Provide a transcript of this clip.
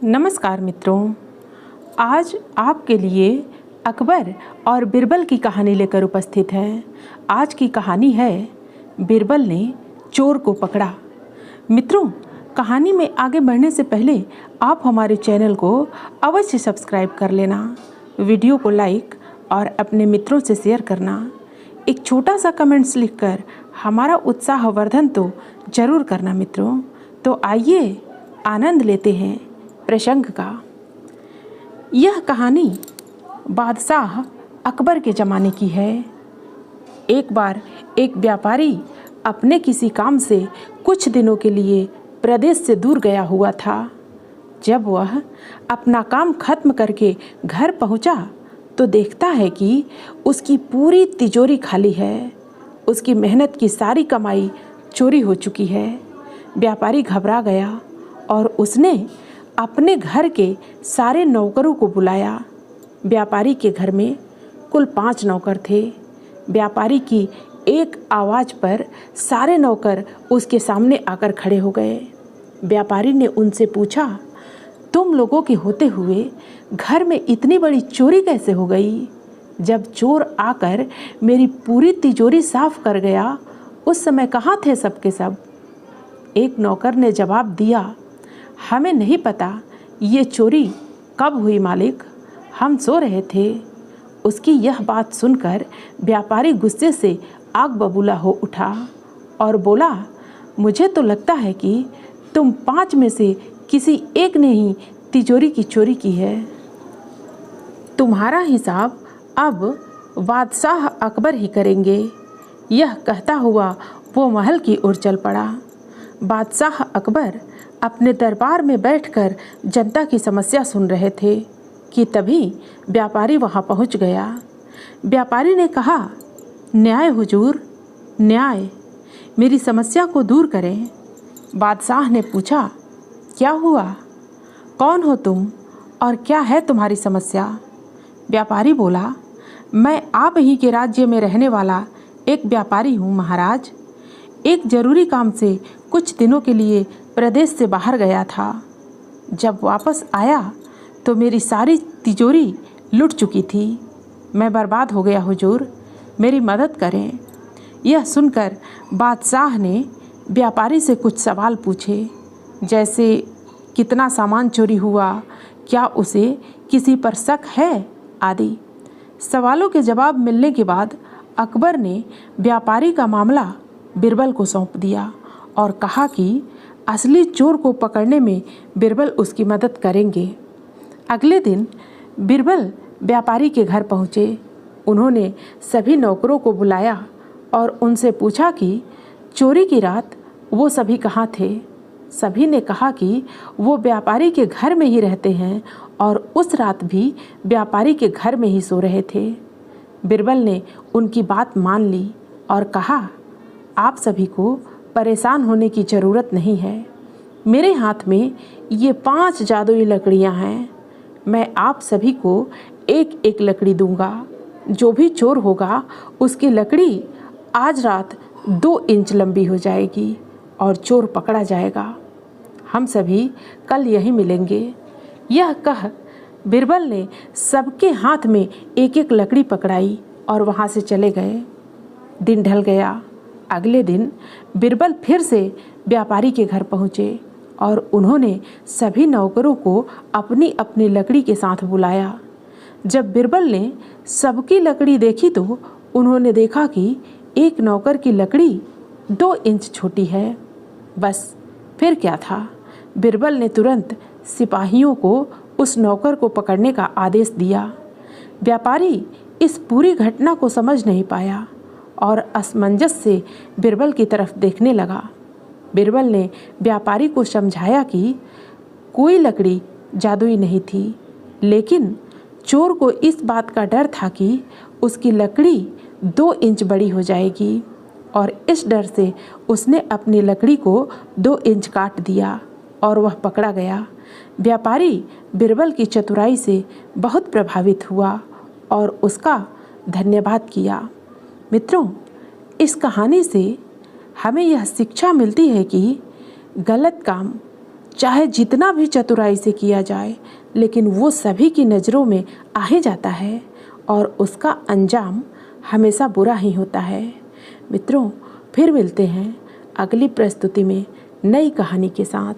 नमस्कार मित्रों, आज आपके लिए अकबर और बिरबल की कहानी लेकर उपस्थित है। आज की कहानी है बिरबल ने चोर को पकड़ा। मित्रों, कहानी में आगे बढ़ने से पहले आप हमारे चैनल को अवश्य सब्सक्राइब कर लेना, वीडियो को लाइक और अपने मित्रों से शेयर करना। एक छोटा सा कमेंट्स लिखकर हमारा उत्साहवर्धन तो जरूर करना मित्रों। तो आइए आनंद लेते हैं प्रसंग का। यह कहानी बादशाह अकबर के ज़माने की है। एक बार एक व्यापारी अपने किसी काम से कुछ दिनों के लिए प्रदेश से दूर गया हुआ था। जब वह अपना काम खत्म करके घर पहुंचा तो देखता है कि उसकी पूरी तिजोरी खाली है। उसकी मेहनत की सारी कमाई चोरी हो चुकी है। व्यापारी घबरा गया और उसने अपने घर के सारे नौकरों को बुलाया। व्यापारी के घर में कुल 5 नौकर थे। व्यापारी की एक आवाज़ पर सारे नौकर उसके सामने आकर खड़े हो गए। व्यापारी ने उनसे पूछा, तुम लोगों के होते हुए घर में इतनी बड़ी चोरी कैसे हो गई? जब चोर आकर मेरी पूरी तिजोरी साफ कर गया, उस समय कहाँ थे सबके सब? एक नौकर ने जवाब दिया, हमें नहीं पता ये चोरी कब हुई मालिक, हम सो रहे थे। उसकी यह बात सुनकर व्यापारी गुस्से से आग बबूला हो उठा और बोला, मुझे तो लगता है कि तुम 5 में से किसी एक ने ही तिजोरी की चोरी की है। तुम्हारा हिसाब अब बादशाह अकबर ही करेंगे। यह कहता हुआ वो महल की ओर चल पड़ा। बादशाह अकबर अपने दरबार में बैठकर जनता की समस्या सुन रहे थे कि तभी व्यापारी वहां पहुंच गया। व्यापारी ने कहा, न्याय हुजूर, न्याय, मेरी समस्या को दूर करें। बादशाह ने पूछा, क्या हुआ? कौन हो तुम और क्या है तुम्हारी समस्या? व्यापारी बोला, मैं आप ही के राज्य में रहने वाला एक व्यापारी हूँ महाराज। एक जरूरी काम से कुछ दिनों के लिए प्रदेश से बाहर गया था। जब वापस आया तो मेरी सारी तिजोरी लुट चुकी थी। मैं बर्बाद हो गया हुजूर, मेरी मदद करें। यह सुनकर बादशाह ने व्यापारी से कुछ सवाल पूछे, जैसे कितना सामान चोरी हुआ, क्या उसे किसी पर शक है आदि। सवालों के जवाब मिलने के बाद अकबर ने व्यापारी का मामला बिरबल को सौंप दिया और कहा कि असली चोर को पकड़ने में बिरबल उसकी मदद करेंगे। अगले दिन बिरबल व्यापारी के घर पहुँचे। उन्होंने सभी नौकरों को बुलाया और उनसे पूछा कि चोरी की रात वो सभी कहाँ थे। सभी ने कहा कि वो व्यापारी के घर में ही रहते हैं और उस रात भी व्यापारी के घर में ही सो रहे थे। बिरबल ने उनकी बात मान ली और कहा, आप सभी को परेशान होने की ज़रूरत नहीं है। मेरे हाथ में ये 5 जादुई लकड़ियाँ हैं। मैं आप सभी को एक एक लकड़ी दूंगा। जो भी चोर होगा उसकी लकड़ी आज रात 2 इंच लंबी हो जाएगी और चोर पकड़ा जाएगा। हम सभी कल यहीं मिलेंगे। यह कह बिरबल ने सबके हाथ में एक एक लकड़ी पकड़ाई और वहाँ से चले गए। दिन ढल गया। अगले दिन बिरबल फिर से व्यापारी के घर पहुँचे और उन्होंने सभी नौकरों को अपनी अपनी लकड़ी के साथ बुलाया। जब बिरबल ने सबकी लकड़ी देखी तो उन्होंने देखा कि एक नौकर की लकड़ी 2 इंच छोटी है। बस फिर क्या था, बिरबल ने तुरंत सिपाहियों को उस नौकर को पकड़ने का आदेश दिया। व्यापारी इस पूरी घटना को समझ नहीं पाया और असमंजस से बिरबल की तरफ देखने लगा। बिरबल ने व्यापारी को समझाया कि कोई लकड़ी जादुई नहीं थी, लेकिन चोर को इस बात का डर था कि उसकी लकड़ी 2 इंच बड़ी हो जाएगी और इस डर से उसने अपनी लकड़ी को 2 इंच काट दिया और वह पकड़ा गया। व्यापारी बिरबल की चतुराई से बहुत प्रभावित हुआ और उसका धन्यवाद किया। मित्रों, इस कहानी से हमें यह शिक्षा मिलती है कि गलत काम चाहे जितना भी चतुराई से किया जाए, लेकिन वो सभी की नज़रों में आ ही जाता है और उसका अंजाम हमेशा बुरा ही होता है। मित्रों, फिर मिलते हैं अगली प्रस्तुति में नई कहानी के साथ।